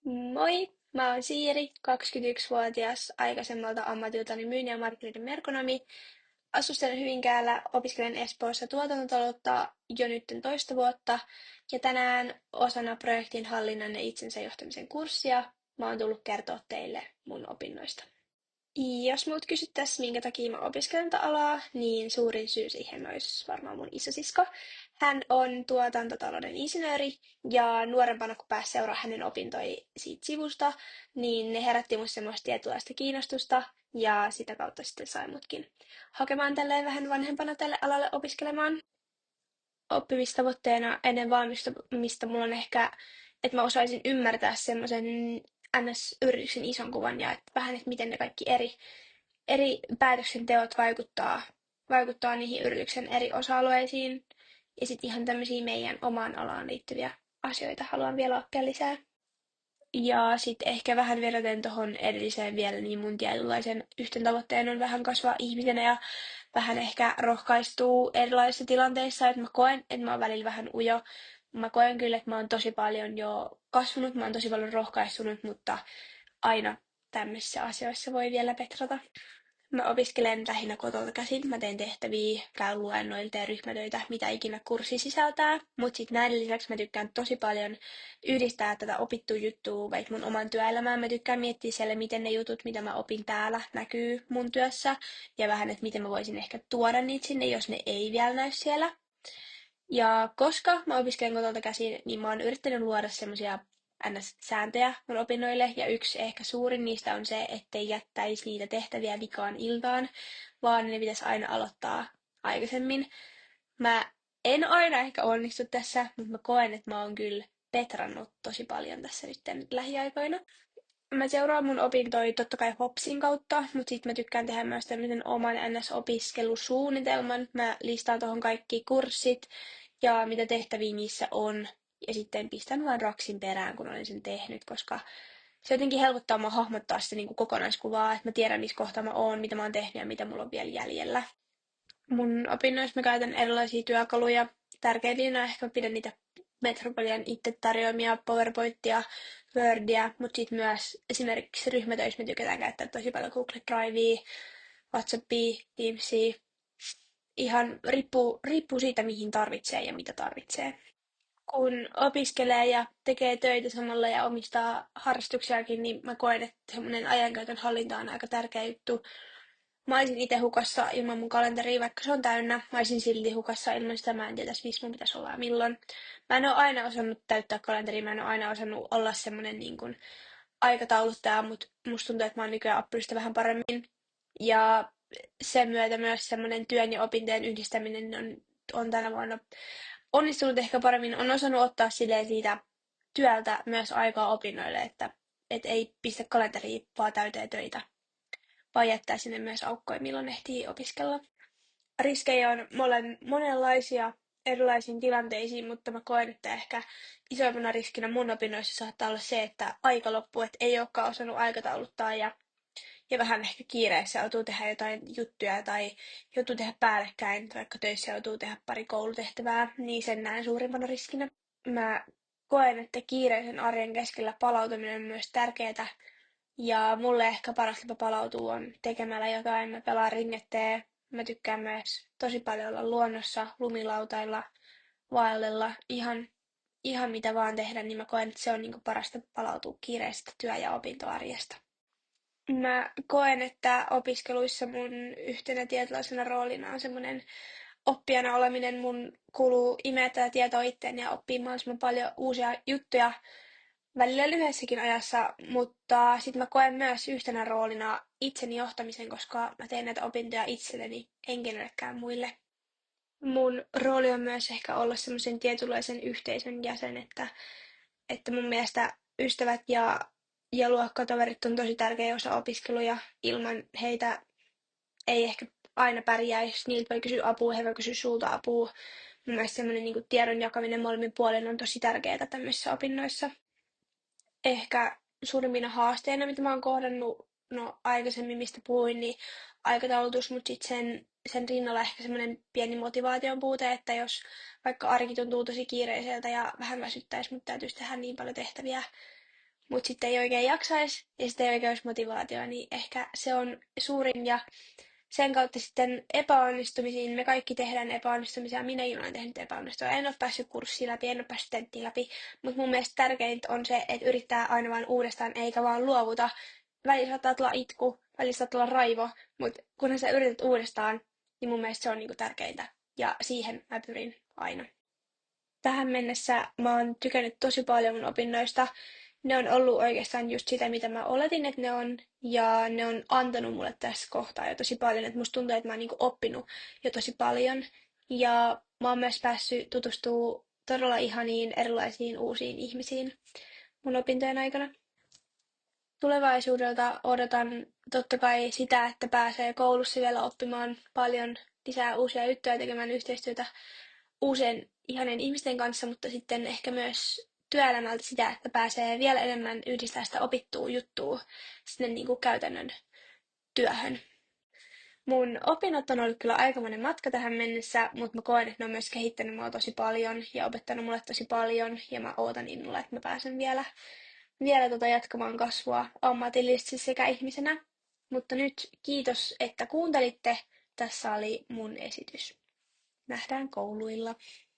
Moi, mä oon Siiri, 21-vuotias aikaisemmalta ammatiltani myynnin ja markkinoiden merkonomi. Asustelen Hyvinkäällä, opiskelen Espoossa tuotantotaloutta jo nytten toista vuotta ja tänään osana projektin hallinnan ja itsensä johtamisen kurssia mä oon tullut kertoa teille mun opinnoista. Jos multa kysyttäisiin, minkä takia mä opiskelen tätä alaa, niin suurin syy siihen olisi varmaan mun isosisko. Hän on tuotantotalouden insinööri ja nuorempana kun pääsi seuraamaan hänen opintoja siitä sivusta, niin ne herätti musta semmoista tietynlaista kiinnostusta ja sitä kautta sitten sai mutkin hakemaan tälleen vähän vanhempana tälle alalle opiskelemaan. Oppimistavoitteena ennen valmistumista mulla on ehkä, että mä osaisin ymmärtää semmoisen NS-yrityksen ison kuvan ja että vähän, että miten ne kaikki eri päätöksenteot vaikuttaa niihin yrityksen eri osa-alueisiin. Ja sitten ihan tämmöisiä meidän omaan alaan liittyviä asioita haluan vielä oppia lisää. Ja sitten ehkä vähän verraten tuohon edelliseen vielä, niin mun tietynlaisen yhten tavoitteen on vähän kasvaa ihmisenä ja vähän ehkä rohkaistuu erilaisissa tilanteissa, että mä koen, että mä oon välillä vähän ujo. Mä koen kyllä, että mä oon tosi paljon jo kasvanut, mä oon tosi paljon rohkaistunut, mutta aina tämmöisissä asioissa voi vielä petrata. Mä opiskelen lähinnä kotolta käsin. Mä teen tehtäviä, käyn luennoilta ja ryhmätöitä, mitä ikinä kurssi sisältää. Mut sit näiden lisäksi mä tykkään tosi paljon yhdistää tätä opittua juttua vaikka mun oman työelämään. Mä tykkään miettiä siellä, miten ne jutut, mitä mä opin täällä, näkyy mun työssä. Ja vähän, että miten mä voisin ehkä tuoda niitä sinne, jos ne ei vielä näy siellä. Ja koska mä opiskelen kotolta käsin, niin mä oon yrittänyt luoda semmoisia NS-sääntöjä mun opinnoille, ja yksi ehkä suurin niistä on se, ettei jättäisi niitä tehtäviä vikaan iltaan, vaan ne pitäisi aina aloittaa aikaisemmin. Mä en aina ehkä onnistu tässä, mutta mä koen, että mä oon kyllä petrannut tosi paljon tässä nyt lähiaikoina. Mä seuraan mun opintoja totta kai Hopsin kautta, mutta sit mä tykkään tehdä myös tämmöisen oman NS-opiskelusuunnitelman. Mä listaan tuohon kaikki kurssit ja mitä tehtäviä niissä on. Ja sitten pistän vaan raksin perään, kun olen sen tehnyt, koska se jotenkin helpottaa mua hahmottaa sitä niin kuin kokonaiskuvaa, että mä tiedän, missä kohtaa mä oon, mitä mä oon tehnyt ja mitä mulla on vielä jäljellä. Mun opinnoissa mä käytän erilaisia työkaluja. Tärkeimpinä ehkä mä pidän niitä Metropolian itse tarjoamia PowerPointia, Wordia, mutta sitten myös esimerkiksi ryhmätöissä me tykätään käyttää tosi paljon Google Drivea, WhatsAppia, Teamsia. Ihan riippuu siitä, mihin tarvitsee ja mitä tarvitsee. Kun opiskelee ja tekee töitä samalla ja omistaa harrastuksiakin, niin mä koen, että semmoinen ajankäytön hallinta on aika tärkeä juttu. Mä olisin itse hukassa ilman mun kalenteria, vaikka se on täynnä. Mä olisin silti hukassa ilman sitä, mä en tietäisi, missä mun pitäisi olla ja milloin. Mä en ole aina osannut täyttää kalenteria, mä en ole aina osannut olla semmonen niin kuin aikatauluttaja, mutta musta tuntuu, että mä oon nykyään oppinut sitä vähän paremmin. Ja sen myötä myös semmoinen työn ja opintojen yhdistäminen on tänä vuonna onnistunut ehkä paremmin. On osannut ottaa silleen siitä työltä myös aikaa opinnoille, että ei pistä kalenteria vaan täyteen töitä vaan jättää sinne myös aukkoja, milloin ehtii opiskella. Riskejä on monenlaisia erilaisiin tilanteisiin, mutta mä koen, että ehkä isoimmana riskinä mun opinnoissa saattaa olla se, että aika loppuu, että ei olekaan osannut aikatauluttaa ja vähän ehkä kiireessä joutuu tehdä jotain juttuja tai joutuu tehdä päällekkäin, tai vaikka töissä joutuu tehdä pari koulutehtävää, niin sen näen suurimpana riskinä. Mä koen, että kiireisen arjen keskellä palautuminen on myös tärkeää, ja mulle ehkä paras tapa palautuu on tekemällä jotain. Mä pelaan ringetteen. Mä tykkään myös tosi paljon olla luonnossa, lumilautailla, vaellella, ihan mitä vaan tehdä, niin mä koen, että se on niinku parasta palautua kiireestä työ- ja opintoarjesta. Mä koen, että opiskeluissa mun yhtenä tietynlaisena roolina on semmoinen oppijana oleminen. Mun kuuluu imeä tätä tietoa itteen ja oppia mahdollisimman paljon uusia juttuja välillä lyhyessäkin ajassa, mutta sitten mä koen myös yhtenä roolina itseni johtamisen, koska mä teen näitä opintoja itselleni, en kenellekään muille. Mun rooli on myös ehkä olla semmoisen tietynlaisen yhteisön jäsen, että mun mielestä ystävät ja luokkatoverit on tosi tärkeä osa opiskeluja. Ilman heitä ei ehkä aina pärjäisi, niiltä voi kysyä apua, he voi kysyä sulta apua. Mun mielestä semmoinen niin tiedon jakaminen molemmin puolin on tosi tärkeää tämmöisissä opinnoissa. Ehkä suurimpina haasteina, mitä mä oon kohdannut, no aikaisemmin mistä puhuin, niin aikataulutus, mutta sitten sen rinnalla ehkä semmoinen pieni motivaation puute, että jos vaikka arki tuntuu tosi kiireiseltä ja vähän väsyttäisi, mutta täytyisi tehdä niin paljon tehtäviä mutta sitten ei oikein jaksaisi ja sitten ei oikein olisi motivaatioa, niin ehkä se on suurin ja sen kautta sitten epäonnistumisiin. Me kaikki tehdään epäonnistumisia. Minäkin olen tehnyt epäonnistumisia. En ole päässyt kurssiin läpi, en ole päässyt tenttiin läpi. Mutta mun mielestä tärkeintä on se, että yrittää aina vaan uudestaan eikä vaan luovuta. Välillä saattaa tulla itku, välillä saattaa tulla raivo, mutta kunhan sä yrität uudestaan, niin mun mielestä se on niinku tärkeintä. Ja siihen mä pyrin aina. Tähän mennessä mä oon tykännyt tosi paljon mun opinnoista. Ne on ollut oikeastaan just sitä, mitä mä oletin, että ne on, ja ne on antanut mulle tässä kohtaa jo tosi paljon, että musta tuntuu, että mä oon niinku oppinut jo tosi paljon. Ja mä oon myös päässyt tutustumaan todella ihaniin erilaisiin uusiin ihmisiin mun opintojen aikana. Tulevaisuudelta odotan totta kai sitä, että pääsee koulussa vielä oppimaan paljon lisää uusia juttuja, tekemään yhteistyötä uusien ihanien ihmisten kanssa, mutta sitten ehkä myös työelämältä sitä, että pääsee vielä enemmän yhdistää sitä opittua juttua sinne niin kuin käytännön työhön. Mun opinnot on ollut kyllä aikamoinen matka tähän mennessä, mutta mä koen, että ne on myös kehittänyt mua tosi paljon ja opettanut mulle tosi paljon ja mä ootan innolla, että mä pääsen vielä jatkamaan kasvua ammatillisesti sekä ihmisenä. Mutta nyt kiitos, että kuuntelitte. Tässä oli mun esitys. Nähdään kouluilla.